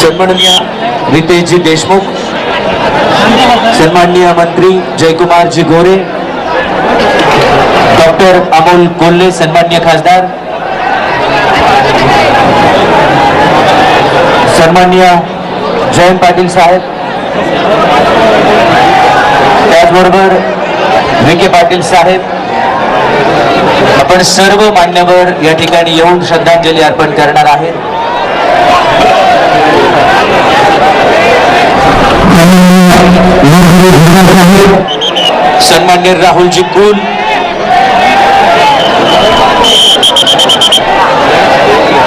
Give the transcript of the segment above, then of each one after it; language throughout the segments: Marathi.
सन्माननीय रितेशजी देशमुख, सन्माननीय मंत्री जयकुमारजी गोरे, डॉक्टर अमोल कोल्हे, सन्माननीय खासदार, सन्माननीय जयंत पाटील साहेब, त्याचबरोबर विखे पाटील साहेब, आपण सर्व मान्यवर या ठिकाणी येऊन श्रद्धांजली अर्पण करणार आहेत. सन्माननीय राहुलजी कुल,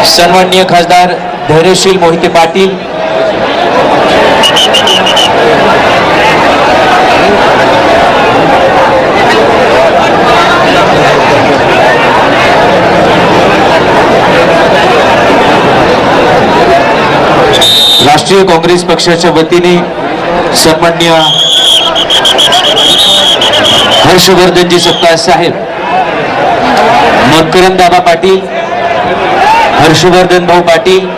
सन्माननीय खासदार धैर्यशील मोहिते पाटील, राष्ट्रीय काँग्रेस पक्षाच्या वतीने सन्माननीय हर्षवर्धनजी सपकाळ साहेब, मकरंद दादा पाटील, हर्षवर्धन भाऊ पाटील,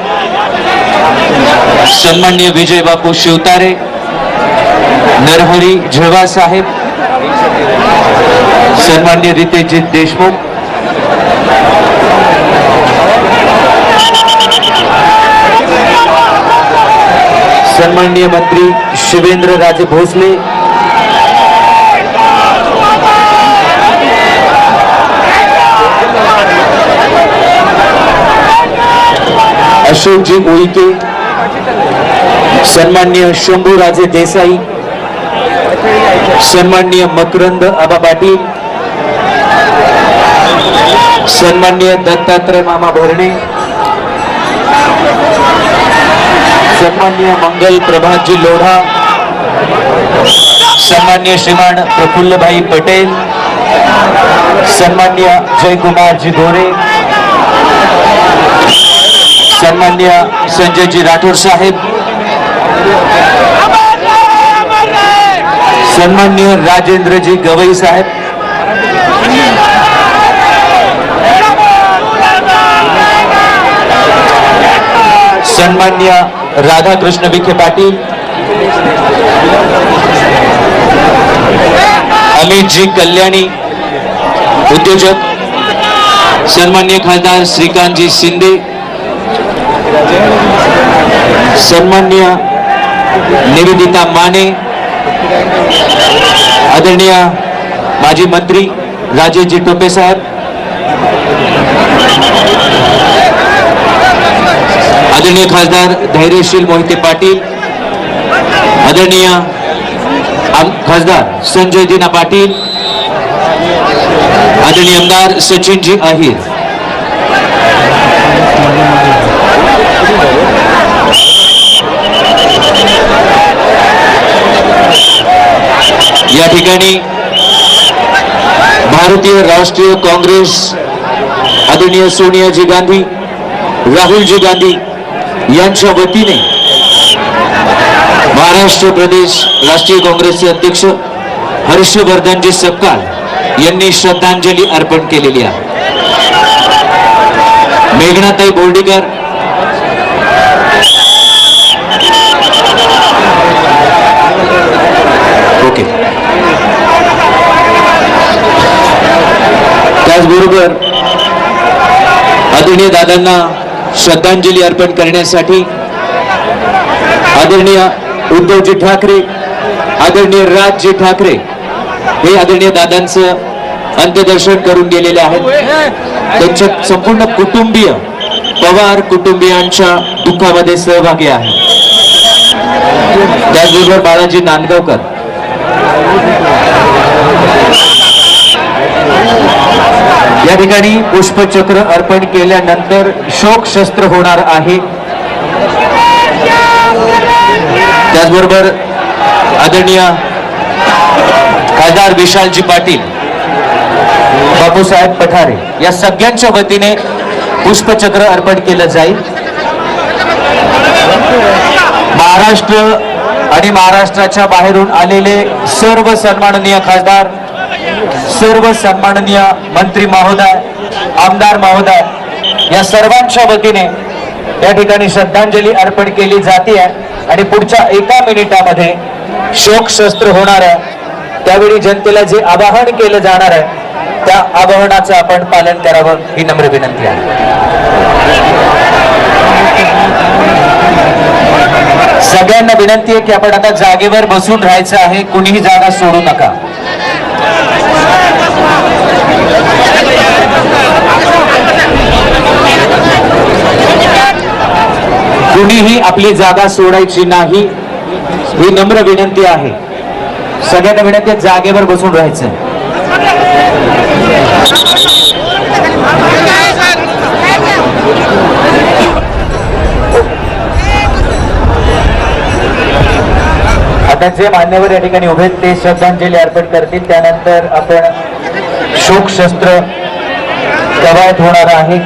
सन्माननीय विजय बापू शिवतारे, नरहरी झेवा साहेब, सन्माननीय रितेशजी देशमुख, सन्माननीय मंत्री शिवेंद्र राजे भोसले, अशोकजी उईके, सन्माननीय शंभू राजे देसाई, सन्माननीय मकरंद आबा पाटील, सन्माननीय दत्तात्रय मामा भरणे, सन्माननीय मंगल प्रभातजी लोढ़ा, सन्माननीय श्रीमान प्रफुल्लभाई पटेल, सन्माननीय जयकुमारजी गोरे, सन्माननीय संजयजी राठौर साहेब, सन्माननीय राजेंद्रजी गवई साहेब, सन्माननीय राधाकृष्ण विखे पाटील, अमित जी कल्याणी उद्योजक, सन्माननीय खासदार श्रीकांतजी शिंदे, सन्माननीय निवेदिता माने, आदरणीय माजी मंत्री राजेशजी टोपे साहेब, आदरणीय खासदार धैर्यशील मोहिते पाटील, आदरणीय खासदार संजय दीना पाटील, आदरणीय आमदार सचिनजी आहिर, या ठिकाणी भारतीय राष्ट्रीय काँग्रेस आदरणीय सोनियाजी गांधी, राहुलजी गांधी यांच्या वतीने महाराष्ट्र प्रदेश राष्ट्रीय काँग्रेसचे अध्यक्ष हर्षवर्धनजी सपकाळ यांनी श्रद्धांजली अर्पण केलेली आहे. मेघनाताई बोर्डीकर, ओके, त्याचबरोबर आदरणीय दादांना श्रद्धांजली अर्पण करण्यासाठी आदरणीय उद्धवजी ठाकरे, आदरणीय राजजी ठाकरे हे आदरणीय दादांचं अंत्यदर्शन करून गेलेले आहेत. त्यांच्या संपूर्ण कुटुंबीय पवार कुटुंबियांच्या दुःखामध्ये सहभागी आहे. त्याचबरोबर बाळाजी नांदगावकर, या ठिकाणी पुष्पचक्र अर्पण केल्यानंतर शोक शस्त्र होणार आहे. त्याचबरोबर आदरणीय खासदार विशालजी पाटील, बापूसाहेब पठारे या सगळ्यांच्या वतीने पुष्पचक्र अर्पण केलं जाईल. महाराष्ट्र आणि महाराष्ट्राच्या बाहेरून आलेले सर्व सन्माननीय खासदार, सर्व सन्माननीय मंत्री महोदय, आमदार महोदय या सर्वांच्या वतीने या ठिकाणी श्रद्धांजली अर्पण केली जाते आणि पुढच्या 1 मिनिटामध्ये शोक शस्त्र होणार आहे. त्यावेळी जनतेला जे आवाहन केलं जाणार आहे त्या आवाहनाचं आपण पालन करावं ही नम्र विनंती आहे. सगळ्यांना विनंती आहे की आपण आता जागेवर बसून राहायचं आहे, कुणीही जागा सोडू नका. कुणीही आपली जागा सोडायची नाही ही नम्र विनंती आहे. सगळ्यांना विनंती आहे जागेवर बसून राहायचं. आता जे मान्यवर या ठिकाणी उभे ते श्रद्धांजली अर्पण करतील. त्यानंतर आपण शोक शस्त्र कवायत होणार आहे.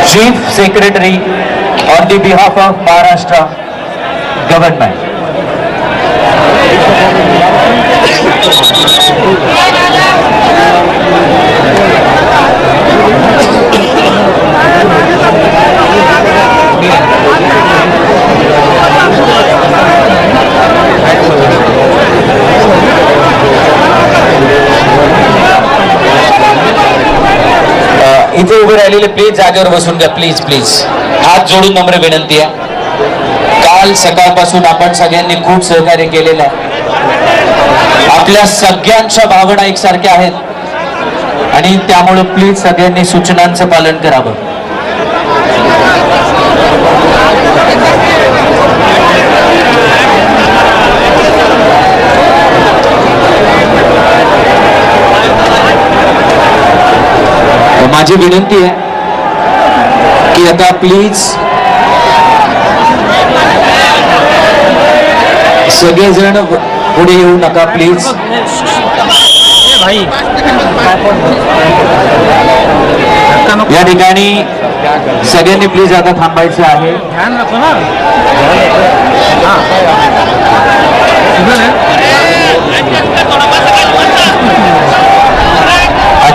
Chief Secretary on the behalf of Maharashtra government. इथे उभे राहिलेले प्लीज जागेवर बसून घ्या. प्लीज प्लीज हात जोडून नम्र विनंती आहे. काल सकाळपासून आपण सगळ्यांनी खूप सहकार्य केलेलं आहे. आपल्या सगळ्यांच्या भावना एकसारख्या आहेत आणि त्यामुळे प्लीज सगळ्यांनी सूचनांचं पालन करावं. माझी विनंती आहे की आता प्लीज सगळेजण पुढे येऊ नका प्लीज. या ठिकाणी सगळ्यांनी प्लीज आता थांबायचं आहे.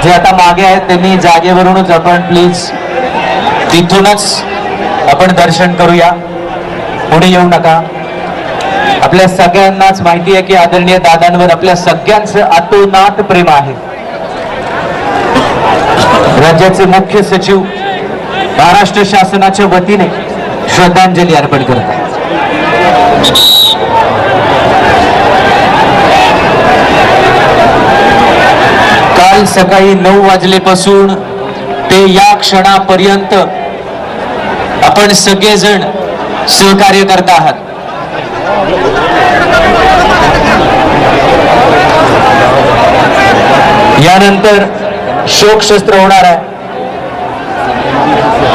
जे आता मागे आहेत त्यांनी जागेवरूनच आपण प्लीज तिथूनच आपण दर्शन करूया, पुढे येऊ नका. आपल्या सगळ्यांनाच माहिती आहे की आदरणीय दादांवर आपल्या सगळ्यांचं अतोनात प्रेम आहे. राज्याचे मुख्य सचिव महाराष्ट्र शासनाच्या वतीने श्रद्धांजली अर्पण करतात. काल सकाळी 9 वाजलेपासून ते या क्षणापर्यंत आपण सगळेजण सहकार्य करत आहात. यानंतर शोक शस्त्र होणार आहे.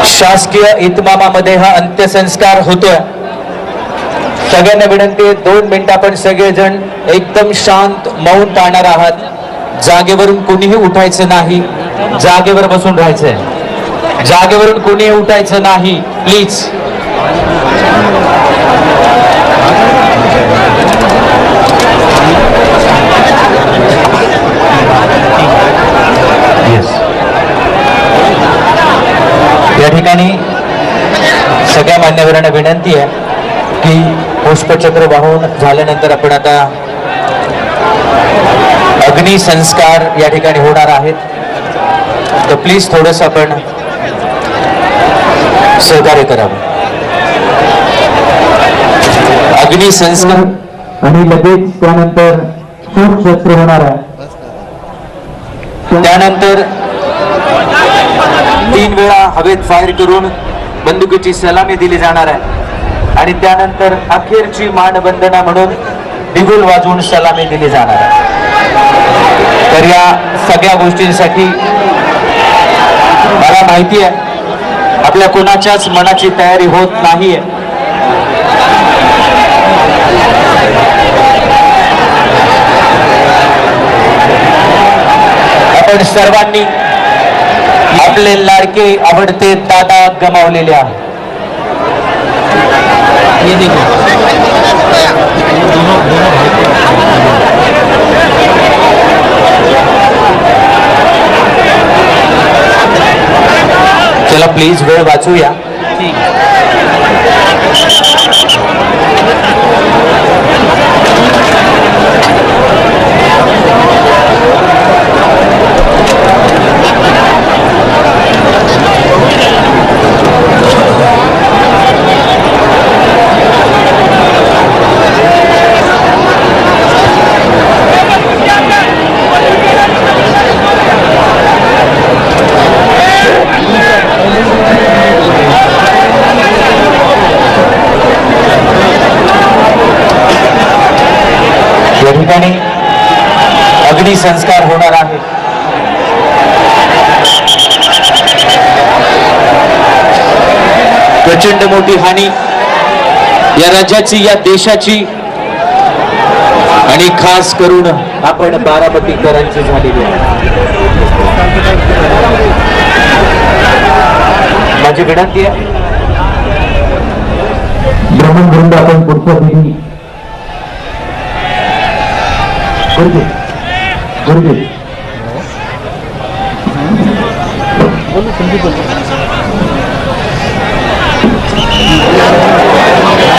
शासकीय इतमामामध्ये हा अंत्यसंस्कार होतोय. सगळ्यांना विनंती आहे 2 मिनिटं आपण सगळेजण एकदम शांत मौन पाळणार आहात. जागेवरून कोणीही उठायचं नाही, जागेवर बसून राहायचंय. जागेवरून कोणीही उठायचं नाही प्लीज. या ठिकाणी सगळ्या मान्यवरांना विनंती आहे की पुष्पचक्र वाहून झाल्यानंतर आपण आता अग्नि संस्कार या ठिकाणी होणार आहेत. तर प्लीज थोडंसं आपण सहकार्य करावं. अग्नि संस्कार आणि लगेच त्यानंतर शोक शस्त्र होणार आहे. त्यानंतर 3 वेळा हवेत फायर करून बंदुकीची सलामी दिली जाणार आहे आणि त्यानंतर अखेरची मानवंदना म्हणून बिगुल वाजवून सलामी दिली जाणार आहे. तर या सगळ्या गोष्टींसाठी मला माहिती आहे आपल्या कोणाच्याच मनाची तयारी होत नाहीये. आपण सर्वांनी आपले लाडके आवडते दादा गमावलेले आहेत. ये देखो दोनों दोनों चला प्लीज वेळ वाचूया. ठीक या ठिकाणी अग्निसंस्कार होणार आहे. प्रचंड मोठी हानी या राज्याची, या देशाची आणि खास करून आपण बारामतीकरांची झालेली आहे. माझी विनंती आहे ब्रह्मवृंद आपण पुढच्या पिढी बोलो संदीप बोलो